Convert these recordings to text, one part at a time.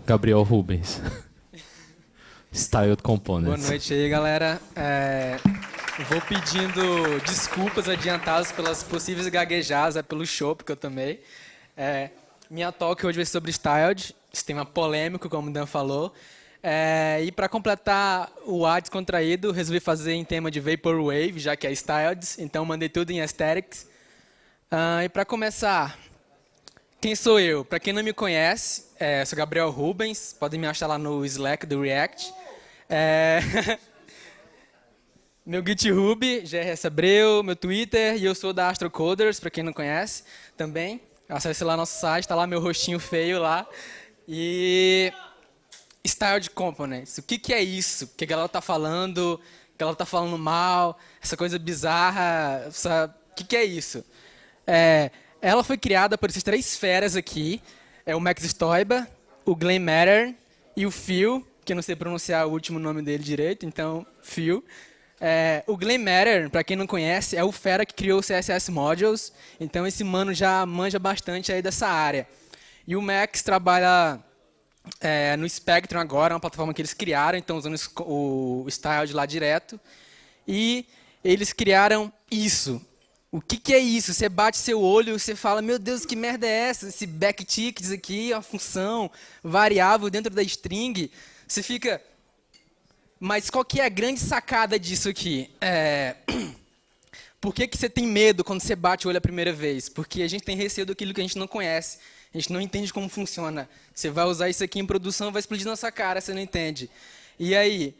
Gabriel Rubens. Styled Components. Boa noite aí, galera. Vou pedindo desculpas adiantadas pelas possíveis gaguejadas, pelo chopp que eu tomei. Minha talk hoje vai ser sobre Styled, esse tema polêmico, como o Dan falou. E para completar o ar descontraído, resolvi fazer em tema de Vaporwave, já que é Styled, então mandei tudo em Aesthetics. E para começar, quem sou eu? Para quem não me conhece, sou Gabriel Rubens, podem me achar lá no Slack do React. Meu GitHub, GRS Abreu, meu Twitter, e eu sou da AstroCoders, para quem não conhece, também. Acesse lá nosso site, está lá meu rostinho feio lá. E Styled Components, o que é isso? O que a galera está falando, que ela está falando mal, essa coisa bizarra, o que é isso? Ela foi criada por esses três feras aqui, o Max Stoiber, o Glenn Matter e o Phil, que eu não sei pronunciar o último nome dele direito, então Phil. O Glenn Matter, para quem não conhece, é o fera que criou o CSS Modules, então esse mano já manja bastante aí dessa área. E o Max trabalha no Spectrum agora, uma plataforma que eles criaram, então usando o Styled lá direto. E eles criaram isso. O que é isso? Você bate seu olho e você fala, meu Deus, que merda é essa? Esse backticks aqui, a função variável dentro da string. Você fica... Mas qual que é a grande sacada disso aqui? Por que você tem medo quando você bate o olho a primeira vez? Porque a gente tem receio daquilo que a gente não conhece. A gente não entende como funciona. Você vai usar isso aqui em produção, vai explodir na sua cara, você não entende. E aí,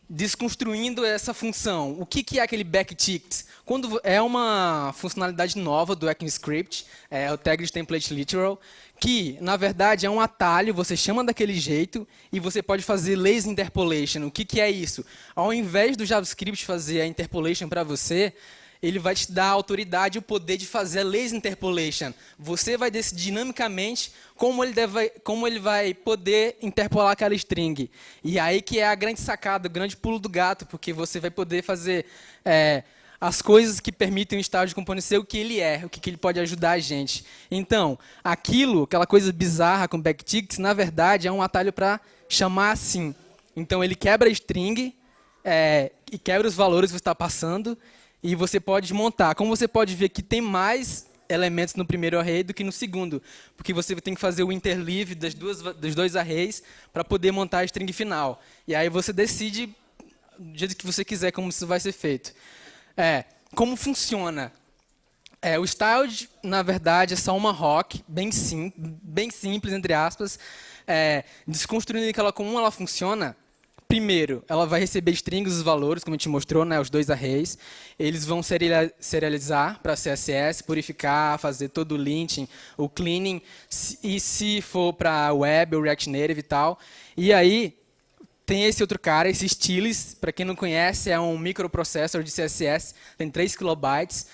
desconstruindo essa função, o que é aquele backticks? Quando é uma funcionalidade nova do ECMAScript, o Tag Template Literal, que, na verdade, é um atalho, você chama daquele jeito e você pode fazer lazy interpolation. O que é isso? Ao invés do JavaScript fazer a interpolation para você, ele vai te dar a autoridade e o poder de fazer a lazy interpolation. Você vai decidir dinamicamente como ele vai poder interpolar aquela string. E aí que é a grande sacada, o grande pulo do gato, porque você vai poder fazer as coisas que permitem o Styled Component ser o que ele é, o que ele pode ajudar a gente. Então, aquela coisa bizarra com backticks, na verdade, é um atalho para chamar assim. Então, ele quebra a string e quebra os valores que você está passando, e você pode montar. Como você pode ver que tem mais elementos no primeiro array do que no segundo, porque você tem que fazer o interleave dos dois arrays para poder montar a string final. E aí você decide do jeito que você quiser como isso vai ser feito. Como funciona? O Styled, na verdade, é só uma rock, bem simples, entre aspas. Desconstruindo ela como ela funciona, primeiro, ela vai receber strings, os valores, como a gente mostrou, os dois arrays. Eles vão serializar para CSS, purificar, fazer todo o linting, o cleaning, e se for para web, o React Native e tal. E aí, tem esse outro cara, esse Stylus, para quem não conhece, é um microprocessor de CSS, tem 3 kilobytes,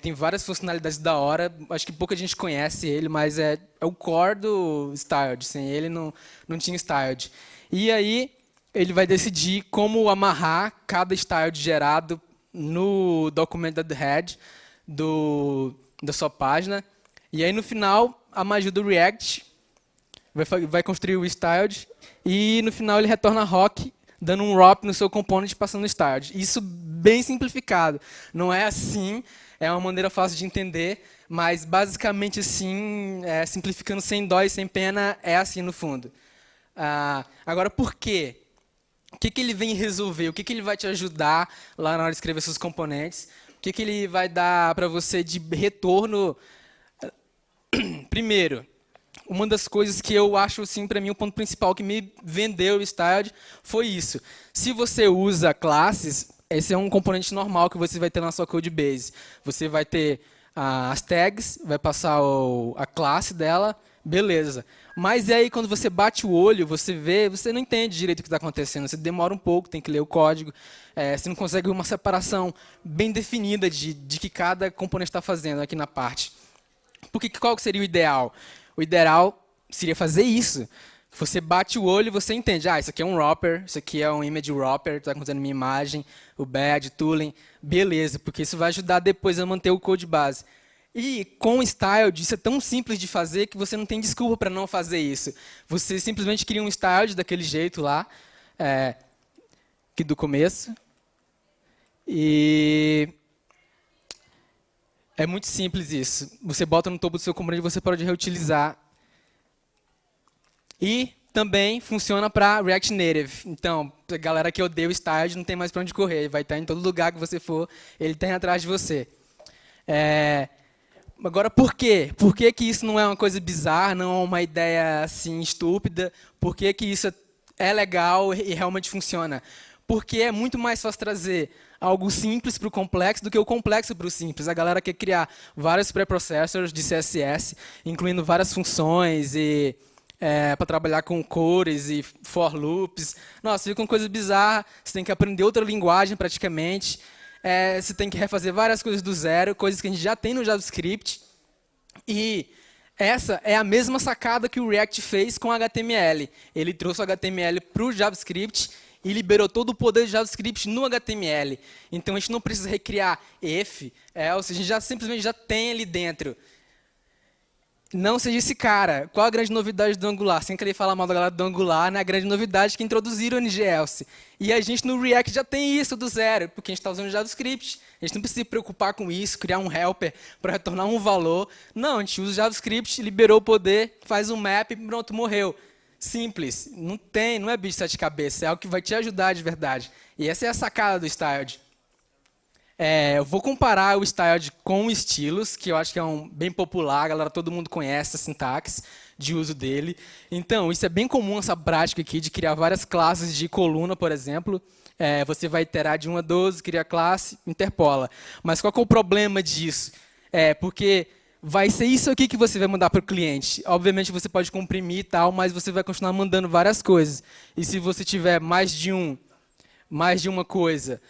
tem várias funcionalidades da hora, acho que pouca gente conhece ele, mas é o core do Styled, sem ele não tinha Styled. E aí, ele vai decidir como amarrar cada Styled gerado no documento da head da sua página. E aí, no final, a magia do React vai construir o Styled e, no final, ele retorna rock, dando um wrap no seu component passando o Styled. Isso bem simplificado. Não é assim, é uma maneira fácil de entender, mas, basicamente, assim, simplificando sem dó e sem pena, é assim no fundo. Agora, por quê? O que ele vem resolver? O que ele vai te ajudar lá na hora de escrever seus componentes? O que ele vai dar para você de retorno? Primeiro, uma das coisas que eu acho, assim, para mim, o ponto principal que me vendeu o Styled foi isso. Se você usa classes, esse é um componente normal que você vai ter na sua code base. Você vai ter as tags, vai passar a classe dela, beleza. Mas aí, quando você bate o olho, você vê, você não entende direito o que está acontecendo. Você demora um pouco, tem que ler o código. Você não consegue uma separação bem definida de que cada componente está fazendo aqui na parte. Porque qual seria o ideal? O ideal seria fazer isso. Você bate o olho e você entende. Isso aqui é um wrapper, isso aqui é um image wrapper, está acontecendo minha imagem, o badge, tooling. Beleza, porque isso vai ajudar depois a manter o code base. E com o Styled, isso é tão simples de fazer que você não tem desculpa para não fazer isso. Você simplesmente cria um Styled daquele jeito lá, aqui do começo. E é muito simples isso. Você bota no topo do seu componente e você pode reutilizar. E também funciona para React Native. Então, a galera que odeia o Styled não tem mais para onde correr. Ele vai estar em todo lugar que você for, ele está atrás de você. Agora, por quê? Por que que isso não é uma coisa bizarra, não é uma ideia assim estúpida? Por que que isso é legal e realmente funciona? Porque é muito mais fácil trazer algo simples para o complexo do que o complexo para o simples. A galera quer criar vários preprocessors de CSS, incluindo várias funções e para trabalhar com cores e for loops. Nossa, fica uma coisa bizarra. Você tem que aprender outra linguagem praticamente. Você tem que refazer várias coisas do zero, coisas que a gente já tem no JavaScript. E essa é a mesma sacada que o React fez com HTML. Ele trouxe o HTML para o JavaScript e liberou todo o poder do JavaScript no HTML. Então, a gente não precisa recriar if, else, a gente simplesmente já tem ali dentro. Não seja esse cara. Qual a grande novidade do Angular? Sem querer falar mal da galera do Angular, né? A grande novidade é que introduziram o ng-else. E a gente no React já tem isso do zero, porque a gente está usando JavaScript. A gente não precisa se preocupar com isso, criar um helper para retornar um valor. Não, a gente usa JavaScript, liberou o poder, faz um map e pronto, morreu. Simples. Não é bicho de sete cabeças, é algo que vai te ajudar de verdade. E essa é a sacada do Styled. Eu vou comparar o Styled com o Stylus, que eu acho que é bem popular, galera, todo mundo conhece a sintaxe de uso dele. Então, isso é bem comum, essa prática aqui de criar várias classes de coluna, por exemplo. Você vai iterar de 1 a 12, cria classe, interpola. Mas qual que é o problema disso? Porque vai ser isso aqui que você vai mandar para o cliente. Obviamente, você pode comprimir e tal, mas você vai continuar mandando várias coisas. E se você tiver mais de uma coisa,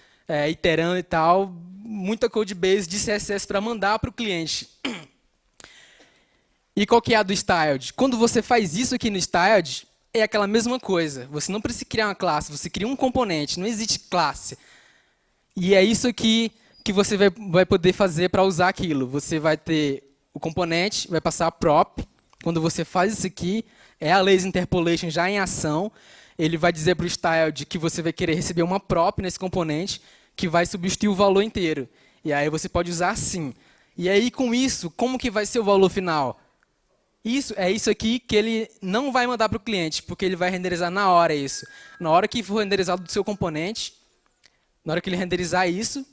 iterando e tal, muita code base de CSS para mandar para o cliente. E qual que é a do Styled? Quando você faz isso aqui no Styled, é aquela mesma coisa. Você não precisa criar uma classe, você cria um componente, não existe classe. E é isso aqui que você vai poder fazer para usar aquilo. Você vai ter o componente, vai passar a prop. Quando você faz isso aqui, é a lazy interpolation já em ação. Ele vai dizer para o Styled que você vai querer receber uma prop nesse componente, que vai substituir o valor inteiro. E aí você pode usar assim. E aí, com isso, como que vai ser o valor final? É isso aqui que ele não vai mandar para o cliente, porque ele vai renderizar na hora isso. Na hora que for renderizado do seu componente, na hora que ele renderizar isso,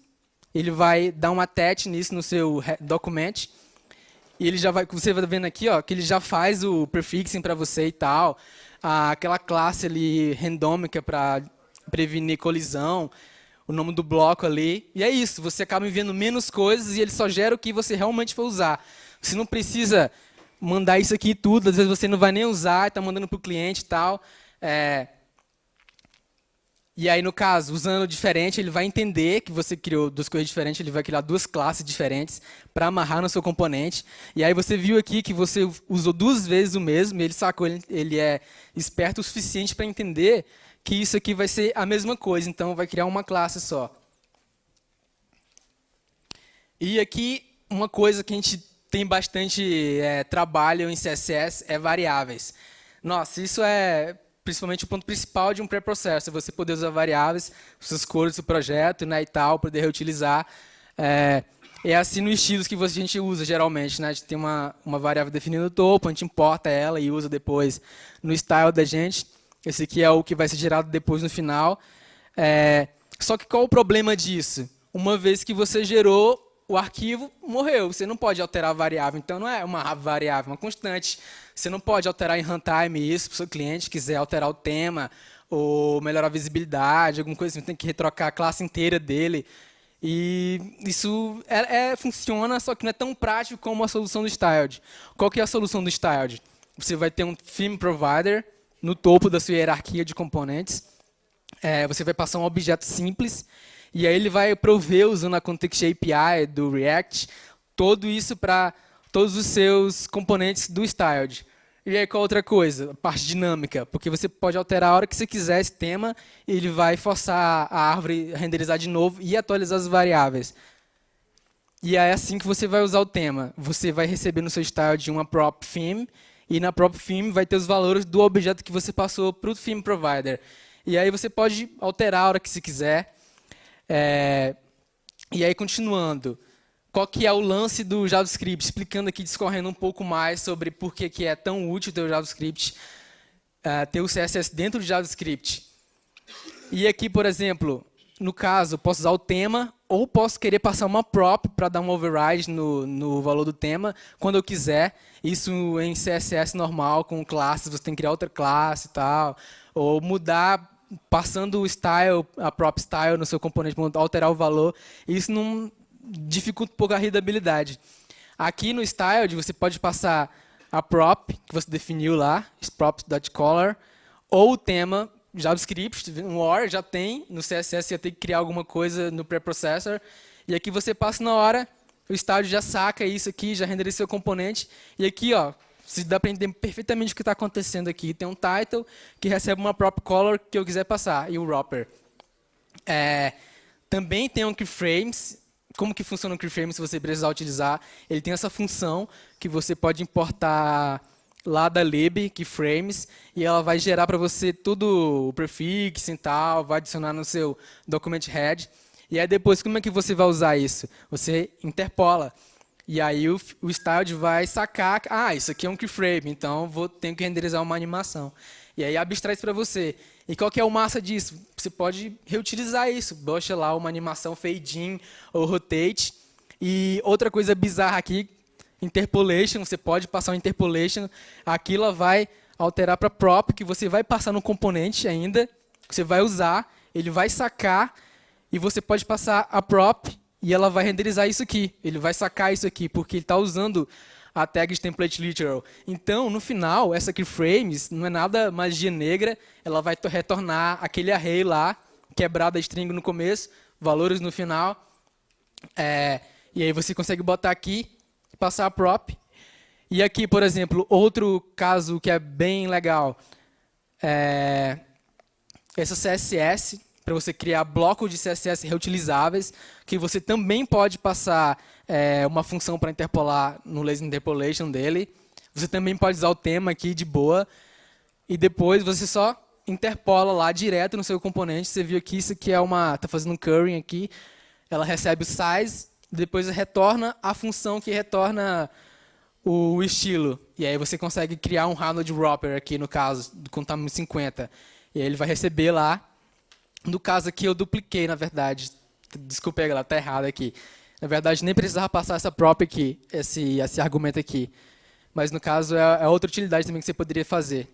ele vai dar um attach nisso no seu document. E ele já vai, você vai vendo aqui, ó, que ele já faz o prefixing para você e tal. Aquela classe ali randômica para prevenir colisão. O nome do bloco ali. E é isso, você acaba enviando menos coisas e ele só gera o que você realmente for usar. Você não precisa mandar isso aqui tudo, às vezes você não vai nem usar, está mandando para o cliente e tal. E aí, no caso, usando diferente, ele vai entender que você criou duas coisas diferentes, ele vai criar duas classes diferentes para amarrar no seu componente. E aí você viu aqui que você usou duas vezes o mesmo, e ele sacou, ele é esperto o suficiente para entender que isso aqui vai ser a mesma coisa, então vai criar uma classe só. E aqui, uma coisa que a gente tem bastante trabalho em CSS é variáveis. Nossa, isso é principalmente o ponto principal de um pré-processor, você poder usar variáveis, suas cores do projeto, né, e tal, poder reutilizar. É assim no estilos que a gente usa geralmente, né? A gente tem uma variável definida no topo, a gente importa ela e usa depois no style da gente. Esse aqui é o que vai ser gerado depois no final. Só que qual o problema disso? Uma vez que você gerou, o arquivo morreu. Você não pode alterar a variável. Então, não é uma variável, é uma constante. Você não pode alterar em runtime isso para o seu cliente, quiser alterar o tema ou melhorar a visibilidade, alguma coisa assim. Você tem que retrocar a classe inteira dele. E isso funciona, só que não é tão prático como a solução do Styled. Qual que é a solução do Styled? Você vai ter um theme provider no topo da sua hierarquia de componentes. Você vai passar um objeto simples, e aí ele vai prover, usando a Context API do React, tudo isso para todos os seus componentes do Styled. E aí, qual outra coisa? A parte dinâmica, porque você pode alterar a hora que você quiser esse tema, e ele vai forçar a árvore a renderizar de novo e atualizar as variáveis. E é assim que você vai usar o tema. Você vai receber no seu style de uma prop theme, e na prop theme vai ter os valores do objeto que você passou para o theme provider. E aí você pode alterar a hora que você quiser. E aí, continuando, qual que é o lance do JavaScript? Explicando aqui, discorrendo um pouco mais sobre por que é tão útil ter o JavaScript, ter o CSS dentro do JavaScript. E aqui, por exemplo, no caso, posso usar o tema, ou posso querer passar uma prop para dar um override no valor do tema, quando eu quiser. Isso em CSS normal, com classes, você tem que criar outra classe e tal. Ou mudar, passando o style, a prop style no seu componente, alterar o valor. Isso não dificulta um pouco a readabilidade. Aqui no style, você pode passar a prop, que você definiu lá, props.color, ou o tema JavaScript, um OR já tem, no CSS você tem que criar alguma coisa no preprocessor, e aqui você passa na hora, o estádio já saca isso aqui, já renderiza seu componente, e aqui, ó, se dá para entender perfeitamente o que está acontecendo aqui. Tem um title que recebe uma prop color que eu quiser passar, e o wrapper. Também tem um keyframes. Como que funciona o keyframe se você precisar utilizar? Ele tem essa função que você pode importar lá da lib, keyframes, e ela vai gerar para você tudo o prefixo e tal, vai adicionar no seu document head. E aí depois, como é que você vai usar isso? Você interpola. E aí o styled vai sacar, isso aqui é um keyframe, então tenho que renderizar uma animação. E aí abstrai isso para você. E qual que é o massa disso? Você pode reutilizar isso. Baixa lá uma animação fade in ou rotate. E outra coisa bizarra aqui, interpolation, você pode passar um interpolation. Aqui ela vai alterar para prop, que você vai passar no componente ainda, que você vai usar, ele vai sacar, e você pode passar a prop, e ela vai renderizar isso aqui. Ele vai sacar isso aqui, porque ele está usando a tag de template literal. Então, no final, essa keyframes não é nada magia negra, ela vai retornar aquele array lá, quebrado a string no começo, valores no final. E aí você consegue botar aqui, passar a prop. E aqui, por exemplo, outro caso que é bem legal, essa CSS, para você criar blocos de CSS reutilizáveis, que você também pode passar uma função para interpolar no lazy interpolation dele. Você também pode usar o tema aqui de boa. E depois você só interpola lá direto no seu componente. Você viu aqui, isso aqui está fazendo um currying aqui. Ela recebe o size, depois retorna a função que retorna o estilo. E aí você consegue criar um handle de wrapper aqui, no caso, com tamanho 50. E aí ele vai receber lá. No caso aqui, eu dupliquei, na verdade. Desculpa, galera, está errado aqui. Na verdade, nem precisava passar essa prop aqui, esse argumento aqui. Mas, no caso, é outra utilidade também que você poderia fazer.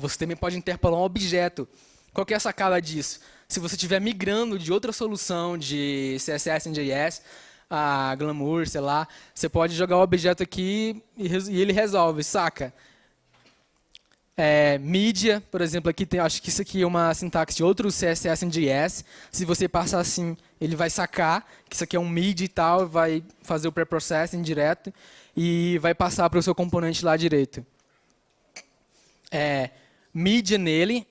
Você também pode interpolar um objeto. Qual que é a sacada disso? Se você estiver migrando de outra solução de CSS em JS, a Glamour, sei lá, você pode jogar o objeto aqui e ele resolve, saca? Mídia, por exemplo, aqui acho que isso aqui é uma sintaxe de outro CSS em JS. Se você passar assim, ele vai sacar que isso aqui é um mid e tal, vai fazer o preprocessing direto e vai passar para o seu componente lá direito. Mídia nele,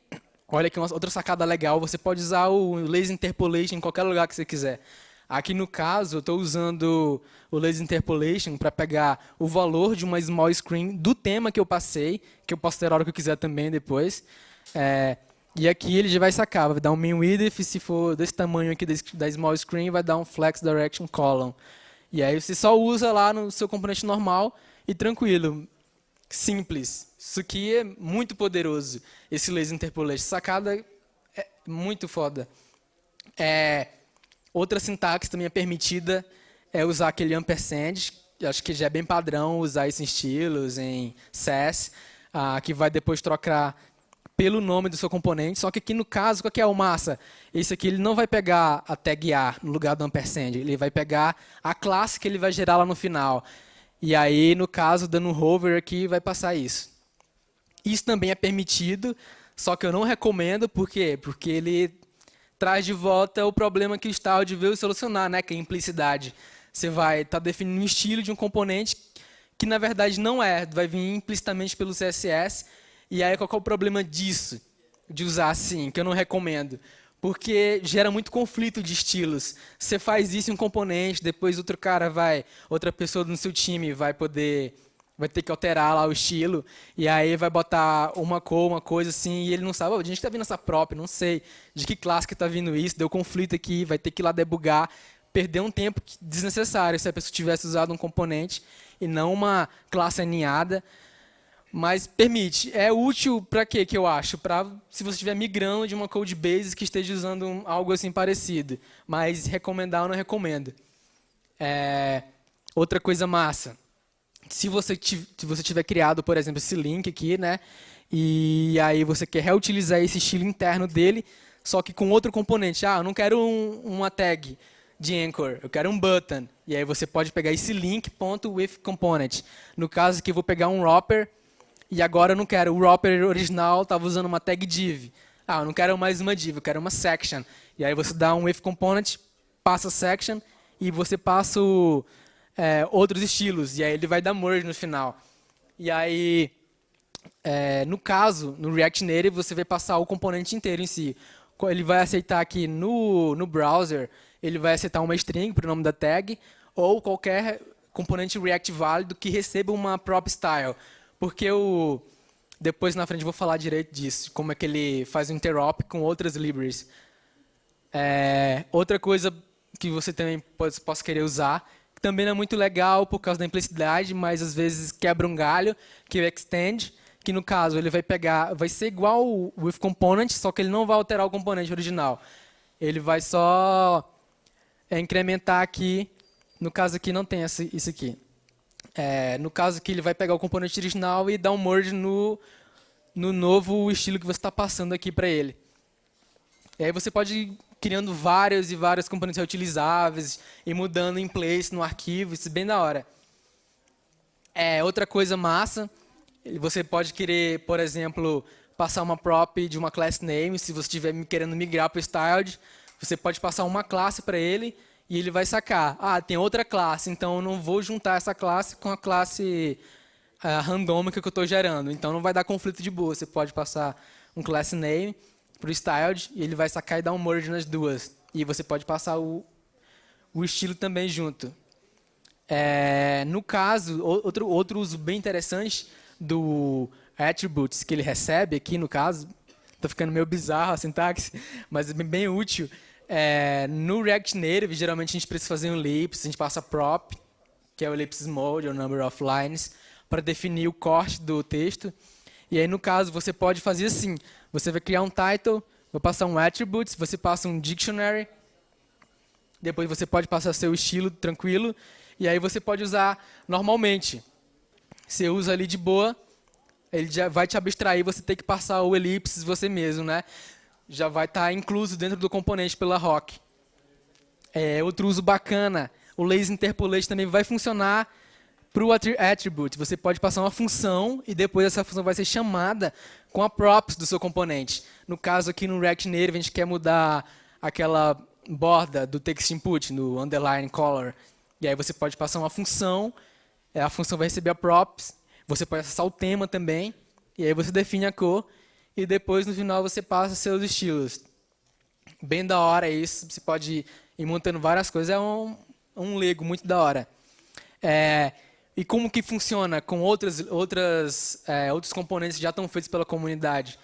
olha aqui uma outra sacada legal, você pode usar o lazy interpolation em qualquer lugar que você quiser. Aqui no caso, eu estou usando o lazy interpolation para pegar o valor de uma small screen do tema que eu passei, que eu posso ter a hora que eu quiser também depois. E aqui ele já vai sacar, vai dar um min width, se for desse tamanho aqui da small screen, vai dar um flex direction column. E aí você só usa lá no seu componente normal e tranquilo, simples. Isso aqui é muito poderoso, esse lazy interpolation. Sacada é muito foda. Outra sintaxe também é permitida é usar aquele ampersand, acho que já é bem padrão usar isso em estilos, em Sass, que vai depois trocar pelo nome do seu componente, só que aqui no caso, qual que é o massa? Esse aqui ele não vai pegar a tag A no lugar do ampersand, ele vai pegar a classe que ele vai gerar lá no final. E aí, no caso, dando um hover aqui, vai passar isso. Isso também é permitido, só que eu não recomendo, por quê? Porque ele traz de volta o problema que o styled veio solucionar, né? Que é a implicidade. Você vai estar definindo um estilo de um componente que, na verdade, não vai vir implicitamente pelo CSS. E aí, qual é o problema disso, de usar assim, que eu não recomendo? porque gera muito conflito de estilos. Você faz isso em um componente, depois outra pessoa no seu time vai ter que alterar lá o estilo, e aí vai botar uma cor, uma coisa assim, e ele não sabe, "Ô, de onde está vindo essa prop, não sei de que classe que está vindo isso, deu conflito aqui, vai ter que ir lá debugar, perder um tempo desnecessário se a pessoa tivesse usado um componente e não uma classe aninhada. Mas permite. É útil para quê, que eu acho? Para se você estiver migrando de uma code base que esteja usando algo assim parecido. Mas recomendar eu não recomendo. Outra coisa massa. Se você tiver criado, por exemplo, esse link aqui, né? E aí você quer reutilizar esse estilo interno dele, só que com outro componente. Eu não quero uma tag de anchor, eu quero um button. E aí você pode pegar esse link.withComponent. No caso aqui, eu vou pegar um wrapper. E agora eu não quero. O wrapper original estava usando uma tag div. Eu não quero mais uma div, eu quero uma section. E aí você dá um with component, passa section, e você passa outros estilos. E aí ele vai dar merge no final. E aí, no caso, no React Native, você vai passar o componente inteiro em si. Ele vai aceitar aqui no browser, ele vai aceitar uma string para o nome da tag, ou qualquer componente React válido que receba uma prop style. Porque depois na frente eu vou falar direito disso, como é que ele faz um interop com outras libraries. Outra coisa que você também possa querer usar, que também não é muito legal por causa da implicidade, mas às vezes quebra um galho, que é o extend, que no caso ele vai ser igual o with component, só que ele não vai alterar o componente original. Ele vai só incrementar aqui, no caso aqui não tem isso aqui. No caso que ele vai pegar o componente original e dar um merge no novo estilo que você está passando aqui para ele. E aí você pode ir criando vários e vários componentes reutilizáveis e mudando em place no arquivo, isso é bem da hora. Outra coisa massa, você pode querer, por exemplo, passar uma prop de uma class name, se você estiver querendo migrar para o styled, você pode passar uma classe para ele, e ele vai sacar, tem outra classe, então eu não vou juntar essa classe com a classe randômica que eu estou gerando. Então não vai dar conflito de boa. Você pode passar um class name para o styled e ele vai sacar e dar um merge nas duas. E você pode passar o estilo também junto. No caso, outro uso bem interessante do attributes que ele recebe aqui, no caso, está ficando meio bizarro a sintaxe, mas é bem útil. No React Native, geralmente a gente precisa fazer um ellipse, a gente passa prop, que é o ellipsis mode, ou number of lines, para definir o corte do texto. E aí, no caso, você pode fazer assim, você vai criar um title, vai passar um attributes, você passa um dictionary, depois você pode passar seu estilo tranquilo, e aí você pode usar normalmente. Você usa ali de boa, ele já vai te abstrair, você tem que passar o ellipsis você mesmo, né? Já vai estar incluso dentro do componente pela Rock. Outro uso bacana, o lazy interpolate também vai funcionar para o attribute. Você pode passar uma função e depois essa função vai ser chamada com a props do seu componente. No caso aqui no React Native, a gente quer mudar aquela borda do text input, no underline color. E aí você pode passar uma função, a função vai receber a props, você pode acessar o tema também, e aí você define a cor, e depois, no final, você passa seus estilos. Bem da hora isso. Você pode ir montando várias coisas. É um Lego muito da hora. E como que funciona com outros componentes que já estão feitos pela comunidade?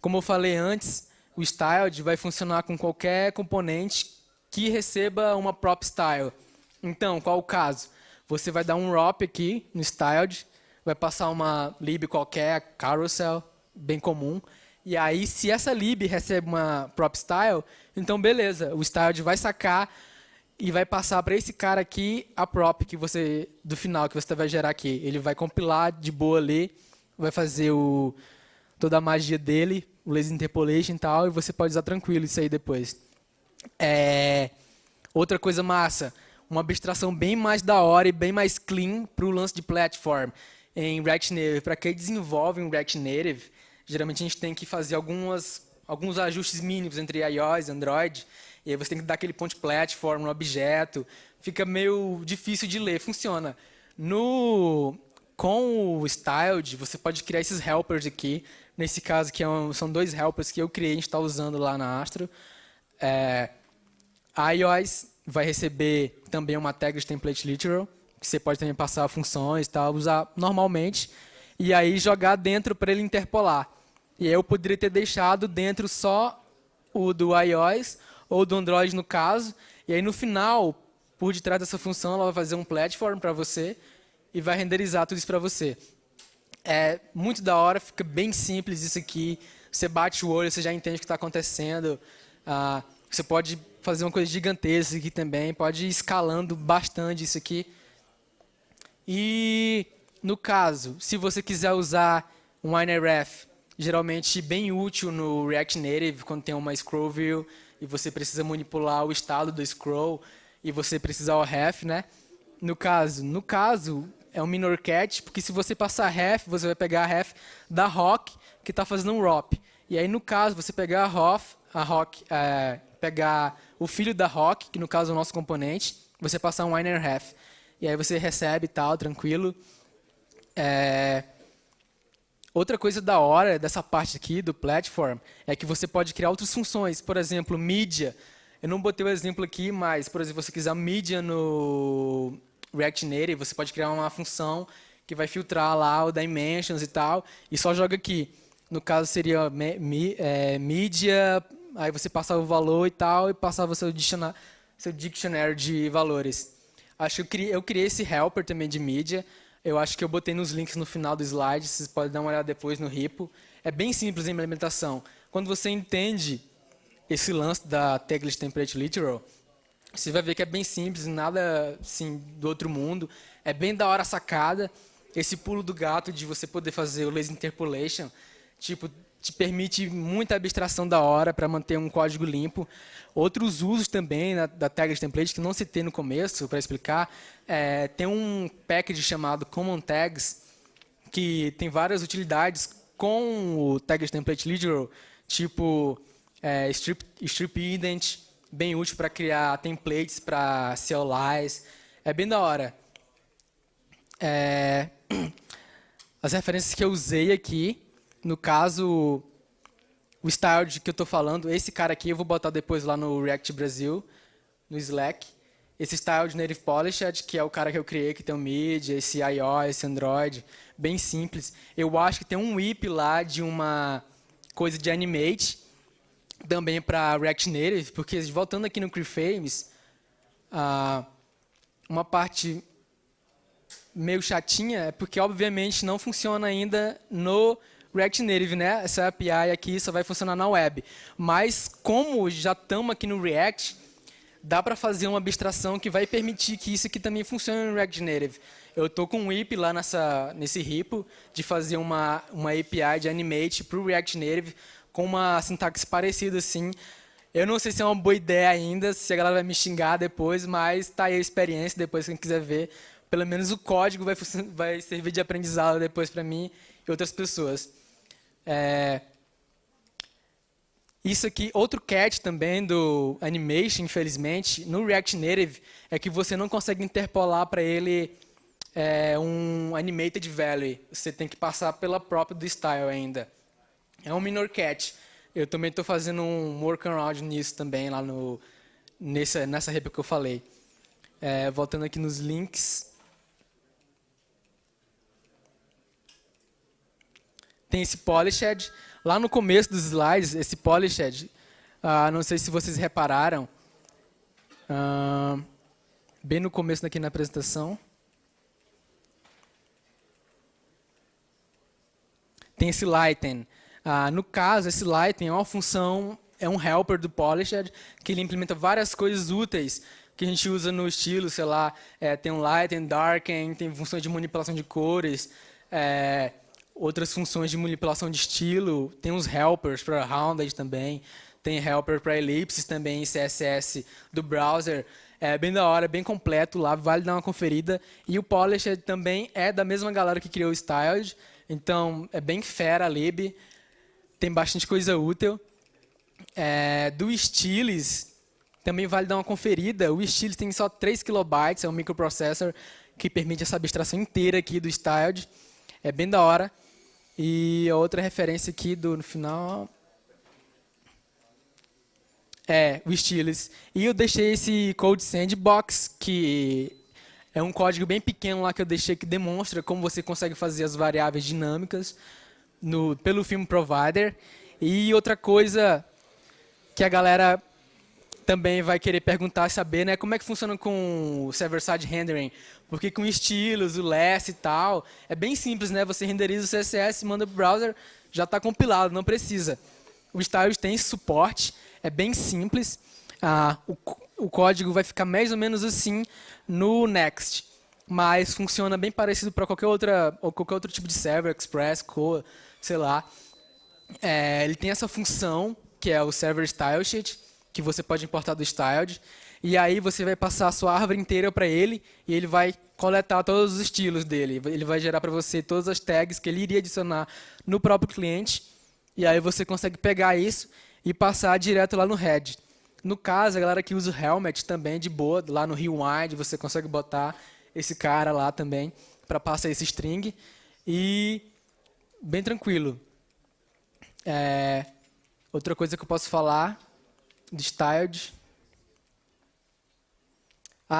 Como eu falei antes, o styled vai funcionar com qualquer componente que receba uma prop style. Então, qual o caso? Você vai dar um wrap aqui no styled, vai passar uma lib qualquer, carousel, bem comum. E aí, se essa lib recebe uma prop style, então beleza, o styled vai sacar e vai passar para esse cara aqui a prop do final que você vai gerar aqui. Ele vai compilar de boa ali, vai fazer toda a magia dele, o lazy interpolation e tal, e você pode usar tranquilo isso aí depois. Outra coisa massa, uma abstração bem mais da hora e bem mais clean para o lance de platform em React Native. Para quem desenvolve em React Native, geralmente a gente tem que fazer alguns ajustes mínimos entre iOS e Android, e aí você tem que dar aquele point platform no objeto, fica meio difícil de ler, funciona. Com o Styled, você pode criar esses helpers aqui, nesse caso aqui são 2 helpers que eu criei, a gente está usando lá na Astro. A iOS vai receber também uma tag de template literal, que você pode também passar funções e tal, usar normalmente, e aí jogar dentro para ele interpolar. E aí eu poderia ter deixado dentro só o do iOS, ou do Android no caso, e aí no final, por detrás dessa função, ela vai fazer um platform para você e vai renderizar tudo isso para você. É muito da hora, fica bem simples isso aqui. Você bate o olho, você já entende o que está acontecendo. Você pode fazer uma coisa gigantesca aqui também, pode ir escalando bastante isso aqui. E, no caso, se você quiser usar um inref, geralmente bem útil no React Native, quando tem uma scroll view e você precisa manipular o estado do scroll e você precisa o ref, né? No caso é um minor cat, porque se você passar ref, você vai pegar a ref da Rock, que está fazendo um ROP. E aí, no caso, você pegar a Rock, pegar o filho da Rock, que no caso é o nosso componente, você passar um inner ref. E aí você recebe e tal, tranquilo. Outra coisa da hora dessa parte aqui do platform é que você pode criar outras funções. Por exemplo, mídia. Eu não botei o exemplo aqui, mas, por exemplo, se você quiser mídia no React Native, você pode criar uma função que vai filtrar lá o dimensions e tal, e só joga aqui. No caso, seria mídia, aí você passava o valor e tal, e passava o seu dictionary de valores. Acho que eu criei esse helper também de mídia. Eu acho que eu botei nos links no final do slide, vocês podem dar uma olhada depois no repo. É bem simples a implementação. Quando você entende esse lance da Tagless Template Literal, você vai ver que é bem simples, nada assim do outro mundo. É bem da hora a sacada. Esse pulo do gato de você poder fazer o lazy interpolation, tipo, te permite muita abstração da hora para manter um código limpo. Outros usos também da Tagless Template, que não citei no começo, para explicar, tem um package chamado Common Tags, que tem várias utilidades com o Tagless Template Literal, tipo strip indent, bem útil para criar templates para CLIs. É bem da hora. As referências que eu usei aqui, no caso, o style que eu estou falando, esse cara aqui eu vou botar depois lá no React Brasil, no Slack. Esse style de Native Polished, que é o cara que eu criei, que tem o Media, esse iOS, esse Android, bem simples. Eu acho que tem um whip lá de uma coisa de Animate, também para React Native, porque voltando aqui no Keyframes, uma parte meio chatinha é porque, obviamente, não funciona ainda no React Native, né? Essa API aqui só vai funcionar na web. Mas, como já estamos aqui no React, dá para fazer uma abstração que vai permitir que isso aqui também funcione no React Native. Eu estou com um IP lá nesse repo de fazer uma API de Animate para o React Native com uma sintaxe parecida assim. Eu não sei se é uma boa ideia ainda, se a galera vai me xingar depois, mas está aí a experiência, depois quem quiser ver. Pelo menos o código vai servir de aprendizado depois para mim e outras pessoas. Isso aqui, outro catch também do Animation, infelizmente, no React Native, é que você não consegue interpolar para ele um animated value. Você tem que passar pela própria do style ainda. É um minor catch. Eu também estou fazendo um workaround nisso também, lá nessa repo que eu falei. Voltando aqui nos links. Tem esse polished. Lá no começo dos slides, esse polished, não sei se vocês repararam, bem no começo aqui na apresentação, tem esse lighten. No caso, esse lighten é uma função, é um helper do polished, que ele implementa várias coisas úteis que a gente usa no estilo, sei lá, tem um lighten, darken, tem funções de manipulação de cores, outras funções de manipulação de estilo, tem uns helpers para rounded também, tem helper para ellipses também, CSS do browser, bem da hora, bem completo lá, vale dar uma conferida. E o Polished também é da mesma galera que criou o Styled, então é bem fera a lib, tem bastante coisa útil. Do Styles, também vale dar uma conferida, o Styles tem só 3 KB, é um microprocessor que permite essa abstração inteira aqui do Styled, é bem da hora. E a outra referência aqui no final O Stylus. E eu deixei esse Code Sandbox, que é um código bem pequeno lá que eu deixei que demonstra como você consegue fazer as variáveis dinâmicas pelo Film Provider. E outra coisa que a galera também vai querer perguntar e saber, né, como é que funciona com o server-side rendering. Porque com estilos, o less e tal, é bem simples, né? Você renderiza o CSS, manda para o browser, já está compilado, não precisa. O Styles tem esse suporte, é bem simples. O código vai ficar mais ou menos assim no Next, mas funciona bem parecido para qualquer outro tipo de server, Express, Core, sei lá. Ele tem essa função, que é o Server Style Sheet, que você pode importar do Styled, e aí você vai passar a sua árvore inteira para ele, e ele vai coletar todos os estilos dele. Ele vai gerar para você todas as tags que ele iria adicionar no próprio cliente, e aí você consegue pegar isso e passar direto lá no head. No caso, a galera que usa o Helmet também, de boa, lá no Rewind, você consegue botar esse cara lá também, para passar esse string, e bem tranquilo. Outra coisa que eu posso falar de Styled.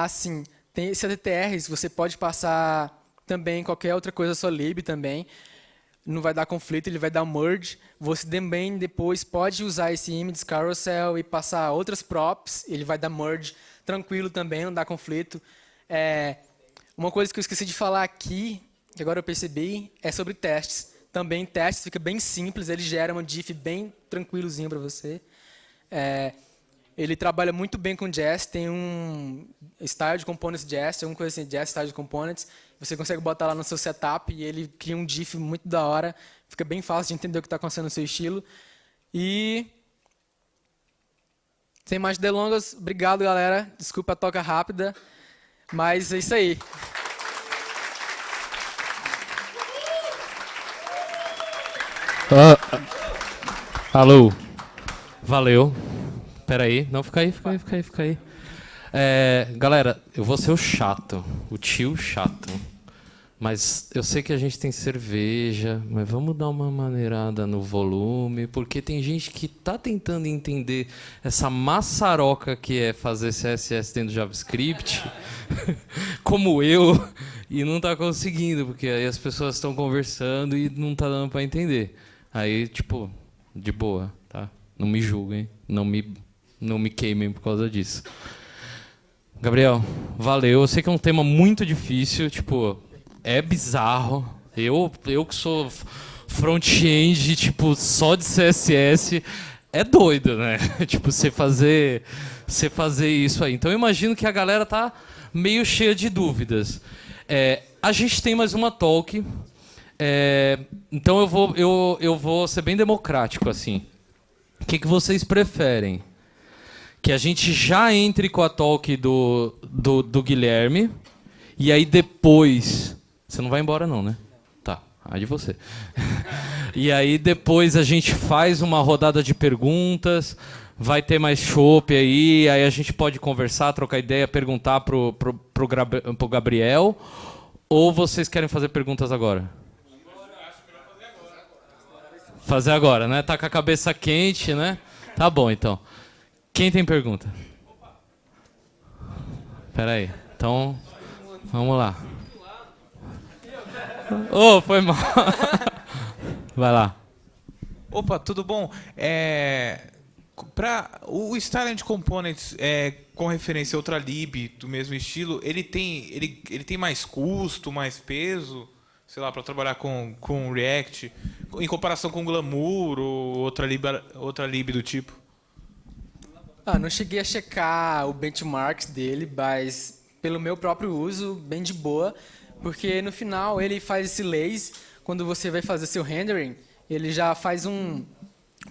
Sim. Tem esse ATTRs, você pode passar também qualquer outra coisa, só lib também. Não vai dar conflito, ele vai dar merge. Você também depois pode usar esse image carousel e passar outras props, ele vai dar merge tranquilo também, não dá conflito. Uma coisa que eu esqueci de falar aqui, que agora eu percebi, é sobre testes. Também testes, fica bem simples, ele gera um diff bem tranquilozinho para você. Ele trabalha muito bem com Jest, tem um Style de Components Jest, alguma coisa assim, Jest Style de Components. Você consegue botar lá no seu setup e ele cria um diff muito da hora. Fica bem fácil de entender o que está acontecendo no seu estilo. E sem mais delongas, obrigado, galera. Desculpa a toca rápida, mas é isso aí. Alô, valeu. Pera aí, não, fica aí. Galera, eu vou ser o tio chato. Mas eu sei que a gente tem cerveja, mas vamos dar uma maneirada no volume, porque tem gente que tá tentando entender essa maçaroca que é fazer CSS dentro do JavaScript, como eu, e não tá conseguindo, porque aí as pessoas estão conversando e não tá dando para entender. Aí, tipo, de boa, tá? Não me julguem, não me queimem por causa disso. Gabriel, valeu. Eu sei que é um tema muito difícil, tipo, é bizarro. Eu que sou front-end, tipo, só de CSS, é doido, né? Tipo, você fazer isso aí. Então eu imagino que a galera tá meio cheia de dúvidas. A gente tem mais uma talk. Então eu vou ser bem democrático, assim. O que vocês preferem? Que a gente já entre com a talk do Guilherme, e aí depois... Você não vai embora não, né? Tá, de você. E aí depois a gente faz uma rodada de perguntas, vai ter mais chopp aí a gente pode conversar, trocar ideia, perguntar pro Gabriel, ou vocês querem fazer perguntas agora? Fazer agora, né? Tá com a cabeça quente, né? Tá bom, então. Quem tem pergunta? Espera aí. Então, vamos lá. Foi mal. Vai lá. Opa, tudo bom? Para o Styled Components com referência a outra lib do mesmo estilo, ele tem mais custo, mais peso, sei lá, para trabalhar com React, em comparação com Glamour ou outra lib do tipo? Não cheguei a checar o benchmarks dele, mas pelo meu próprio uso, bem de boa, porque no final ele faz esse lazy, quando você vai fazer seu rendering, ele já faz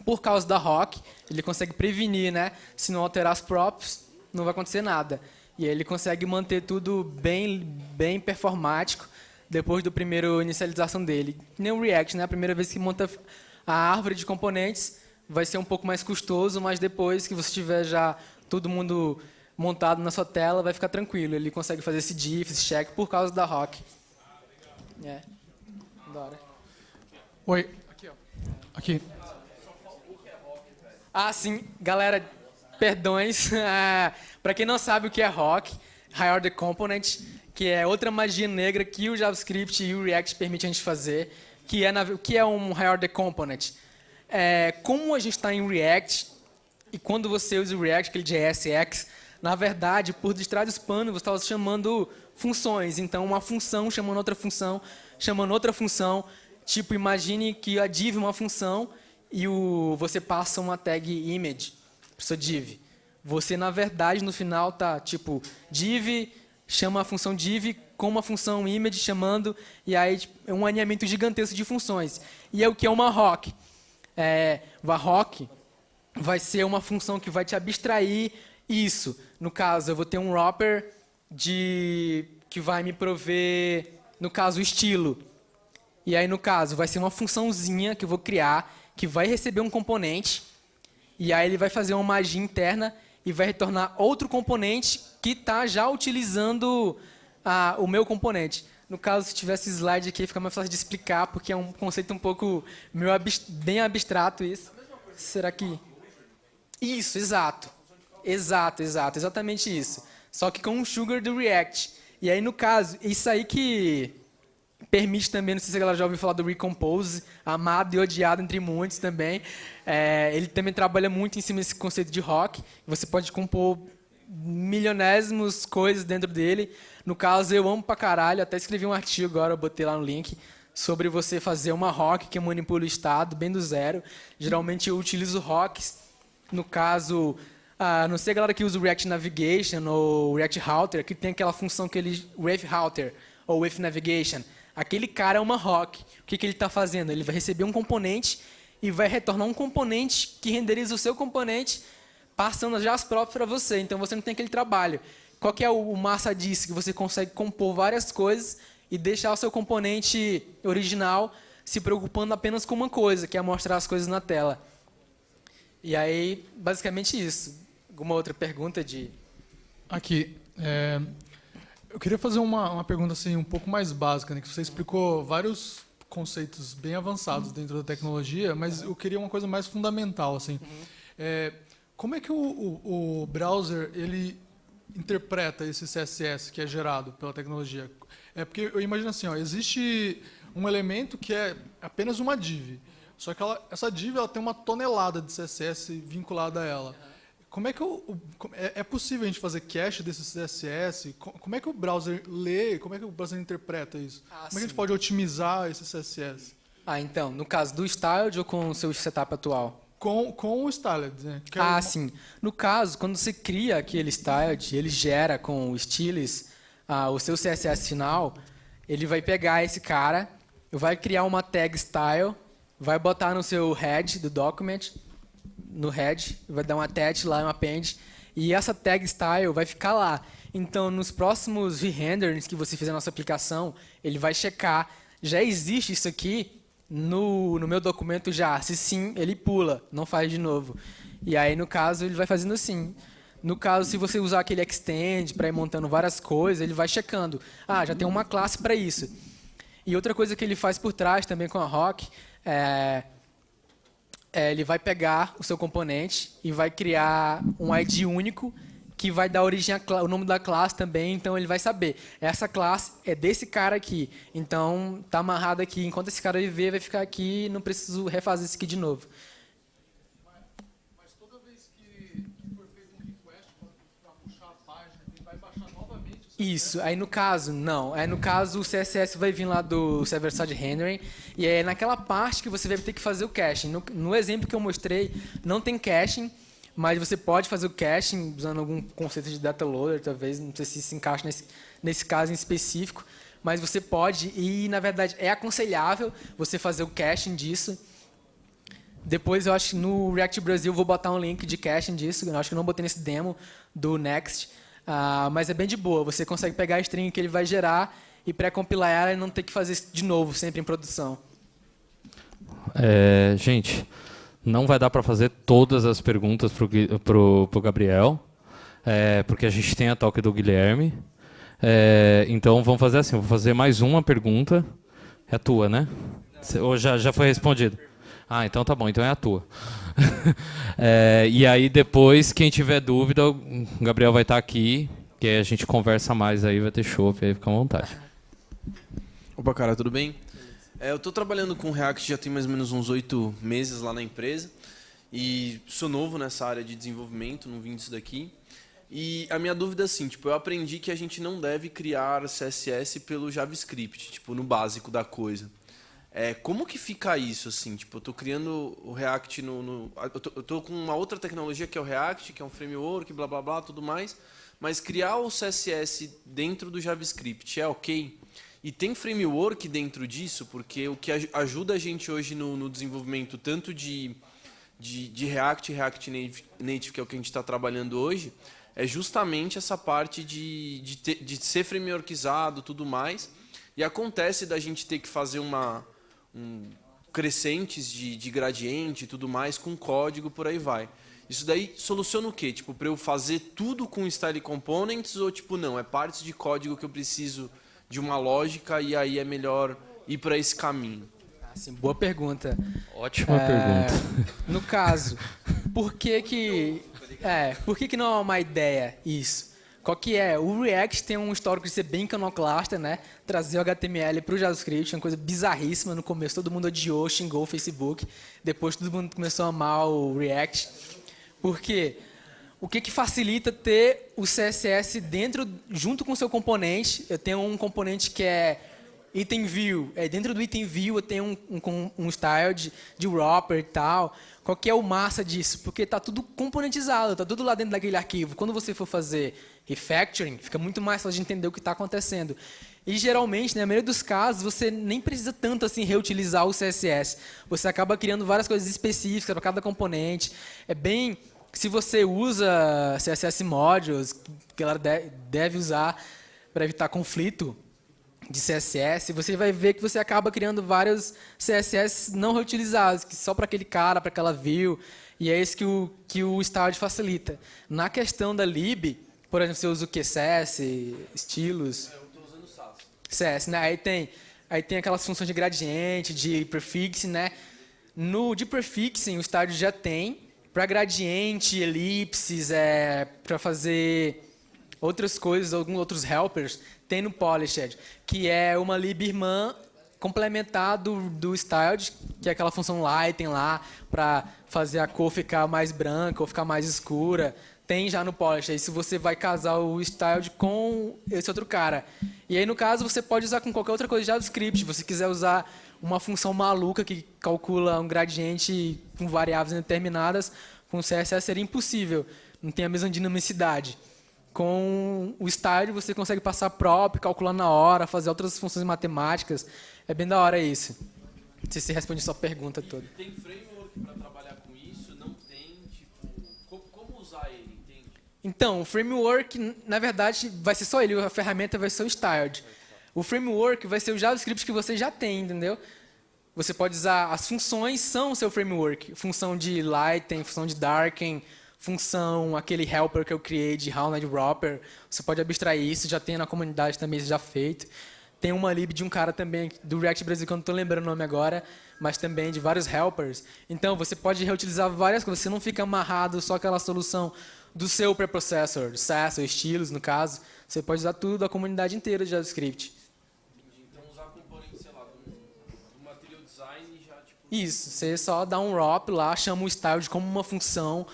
por causa da Rock, ele consegue prevenir, né? Se não alterar as props, não vai acontecer nada. E aí ele consegue manter tudo bem performático depois do primeiro inicialização dele. Nem o React, né? A primeira vez que monta a árvore de componentes, vai ser um pouco mais custoso, mas depois que você tiver já todo mundo montado na sua tela, vai ficar tranquilo. Ele consegue fazer esse diff, esse check, por causa da Rock. Bora. Oi. Aqui, ó. Aqui. Sim. Galera, Perdões. Para quem não sabe o que é ROC, High Order Component, que é outra magia negra que o JavaScript e o React permitem a gente fazer, o que é um High Order Component? Como a gente está em React, e quando você usa o React, aquele JSX, na verdade, por detrás dos panos, você está chamando funções. Então, uma função chamando outra função. Tipo, imagine que a div é uma função e você passa uma tag image para sua div. Você, na verdade, no final, tá tipo, div chama a função div com uma função image chamando, e aí é um alinhamento gigantesco de funções. E é o que é uma ROC. A ROC vai ser uma função que vai te abstrair isso. No caso, eu vou ter um wrapper que vai me prover, no caso, o estilo. E aí, no caso, vai ser uma funçãozinha que eu vou criar, que vai receber um componente, e aí ele vai fazer uma magia interna e vai retornar outro componente que está já utilizando o meu componente. No caso, se tivesse slide aqui, fica mais fácil de explicar, porque é um conceito um pouco bem abstrato isso. Será que... Isso, exato. Exatamente isso. Só que com o sugar do React. E aí, no caso, isso aí que permite também, não sei se a galera já ouviu falar do Recompose, amado e odiado entre muitos também. Ele também trabalha muito em cima desse conceito de ROC. Você pode compor milionésimos coisas dentro dele. No caso, eu amo pra caralho. Até escrevi um artigo agora, eu botei lá no link, sobre você fazer uma ROC que manipula o estado bem do zero. Geralmente eu utilizo ROCs. No caso, não sei a galera que usa o React Navigation ou o React Router, que tem aquela função que ele Wave Router ou Wave Navigation. Aquele cara é uma ROC. O que ele está fazendo? Ele vai receber um componente e vai retornar um componente que renderiza o seu componente, passando já as próprias para você. Então, você não tem aquele trabalho. Qual que é o massa disso? Que você consegue compor várias coisas e deixar o seu componente original se preocupando apenas com uma coisa, que é mostrar as coisas na tela. E aí, basicamente isso. Alguma outra pergunta de... Aqui, eu queria fazer uma pergunta assim, um pouco mais básica, né? Que você explicou vários conceitos bem avançados dentro da tecnologia, mas eu queria uma coisa mais fundamental. Assim. Como é que o browser ele interpreta esse CSS que é gerado pela tecnologia? Porque eu imagino assim, existe um elemento que é apenas uma div, só que essa div ela tem uma tonelada de CSS vinculada a ela. Como é que é possível a gente fazer cache desse CSS? Como é que o browser lê? Como é que o browser interpreta isso? Como é que a gente pode otimizar esse CSS? Então, no caso do styled ou com o seu setup atual? Com o styled, né? Sim. No caso, quando você cria aquele styled, ele gera com o stylus o seu CSS final, ele vai pegar esse cara, vai criar uma tag style, vai botar no seu head do document, no head, vai dar um attach lá, um append, e essa tag style vai ficar lá. Então, nos próximos re-renderings que você fizer na nossa aplicação, ele vai checar, já existe isso aqui no meu documento já? Se sim, ele pula, não faz de novo. E aí, no caso, ele vai fazendo assim. No caso, se você usar aquele extend para ir montando várias coisas, ele vai checando. Já tem uma classe para isso. E outra coisa que ele faz por trás também com a ROC ele vai pegar o seu componente e vai criar um ID único que vai dar origem ao nome da classe também. Então, ele vai saber, essa classe é desse cara aqui. Então, está amarrado aqui. Enquanto esse cara viver, vai ficar aqui, não preciso refazer isso aqui de novo. Mas toda vez que for feito um request para puxar a página, ele vai baixar novamente o CSS? Isso. Aí, no caso, não. No caso, o CSS vai vir lá do server-side rendering e é naquela parte que você vai ter que fazer o caching. No exemplo que eu mostrei, não tem caching, mas você pode fazer o caching usando algum conceito de data loader, talvez, não sei se se encaixa nesse caso em específico, mas você pode, e na verdade é aconselhável você fazer o caching disso. Depois eu acho que no React Brasil eu vou botar um link de caching disso, eu acho que eu não botei nesse demo do Next, mas é bem de boa, você consegue pegar a string que ele vai gerar e pré-compilar ela e não ter que fazer isso de novo, sempre em produção. Gente... Não vai dar para fazer todas as perguntas pro Gabriel, porque a gente tem a talk do Guilherme. Então, vamos fazer assim, vou fazer mais uma pergunta. É tua, né? Ou já foi respondido? Ah, então tá bom, então é a tua. E aí depois, quem tiver dúvida, o Gabriel vai estar aqui, que aí a gente conversa mais aí, vai ter chopp, aí fica à vontade. Opa, cara, tudo bem? Eu tô trabalhando com React já tem mais ou menos uns 8 meses lá na empresa e sou novo nessa área de desenvolvimento, não vim disso daqui. E a minha dúvida é assim, tipo, eu aprendi que a gente não deve criar CSS pelo JavaScript, tipo, no básico da coisa. Como que fica isso, assim? Tipo, eu tô criando o React eu tô com uma outra tecnologia que é o React, que é um framework, blá, blá, blá, tudo mais, mas criar o CSS dentro do JavaScript é ok? E tem framework dentro disso, porque o que ajuda a gente hoje no desenvolvimento tanto de React e React Native, que é o que a gente está trabalhando hoje, é justamente essa parte de ser frameworkizado e tudo mais. E acontece da gente ter que fazer crescentes de gradiente e tudo mais com código, por aí vai. Isso daí soluciona o quê? Tipo, para eu fazer tudo com Style Components ou tipo não, é partes de código que eu preciso de uma lógica e aí é melhor ir para esse caminho? Assim, boa pergunta. Ótima pergunta. No caso, por que não é uma ideia isso? Qual que é? O React tem um histórico de ser bem iconoclasta, né? Trazer o HTML para o JavaScript, uma coisa bizarríssima. No começo todo mundo odiou, xingou o Facebook. Depois todo mundo começou a amar o React. Por quê? O que facilita ter o CSS junto com o seu componente? Eu tenho um componente que é item view. Dentro do item view eu tenho um style de wrapper e tal. Qual que é o massa disso? Porque está tudo componentizado, está tudo lá dentro daquele arquivo. Quando você for fazer refactoring, fica muito mais fácil de entender o que está acontecendo. E geralmente, na maioria dos casos, você nem precisa tanto assim reutilizar o CSS. Você acaba criando várias coisas específicas para cada componente. Se você usa CSS Modules, que ela deve usar para evitar conflito de CSS, você vai ver que você acaba criando vários CSS não reutilizados, que só para aquele cara, para aquela view, e é isso que o style facilita. Na questão da lib, por exemplo, você usa o QCS, estilos... Eu estou usando SAS, né? Aí tem aquelas funções de gradiente, de prefixing, né? De prefixing, o style já tem, para gradiente, elipses, para fazer outras coisas, alguns outros helpers, tem no Polished, que é uma lib irmã complementar do styled, que é aquela função lighten lá, para fazer a cor ficar mais branca ou ficar mais escura. Tem já no Polished. Aí se você vai casar o styled com esse outro cara. E aí, no caso, você pode usar com qualquer outra coisa de JavaScript. Se você quiser usar uma função maluca que calcula um gradiente com variáveis indeterminadas, com CSS seria impossível. Não tem a mesma dinamicidade. Com o style você consegue passar prop, calcular na hora, fazer outras funções matemáticas. É bem da hora isso. Não sei se responde a sua pergunta toda. Tem framework para trabalhar com isso? Não tem? Tipo, como usar ele? Entende? Então, o framework, na verdade, vai ser só ele. A ferramenta vai ser o styled. O framework vai ser o JavaScript que você já tem, entendeu? Você pode usar... As funções são o seu framework. Função de lighten, função de darken, função, aquele helper que eu criei de Rounded Wrapper. Você pode abstrair isso, já tem na comunidade também, já feito. Tem uma lib de um cara também, do React Brasil, que eu não estou lembrando o nome agora, mas também de vários helpers. Então, você pode reutilizar várias coisas. Você não fica amarrado só aquela solução do seu preprocessor, do SAS ou estilos, no caso. Você pode usar tudo, a comunidade inteira de JavaScript. Então, usar componente, sei lá, do material design e já, tipo... Isso, você só dá um wrap lá, chama o styled como uma função.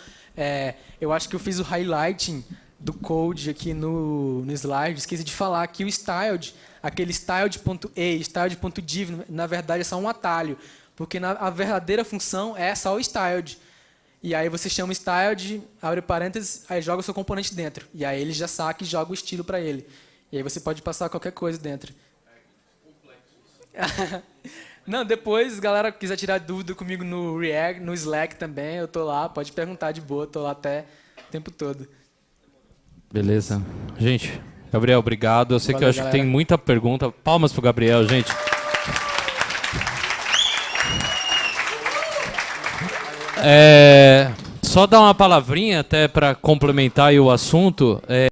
Eu acho que eu fiz o highlighting do code aqui no slide. Esqueci de falar que o styled, aquele styled.a, styled.div, na verdade é só um atalho, porque a verdadeira função é só o styled. E aí você chama o styled, abre parênteses, aí joga o seu componente dentro. E aí ele já saca e joga o estilo para ele. E aí você pode passar qualquer coisa dentro. Não, depois, galera, quiser tirar dúvida comigo no React, no Slack também, eu tô lá, pode perguntar de boa, tô lá até o tempo todo. Beleza. Gente, Gabriel, obrigado. Eu sei que eu acho galera. que tem muita pergunta. Palmas pro Gabriel, gente. Só dar uma palavrinha até para complementar aí o assunto.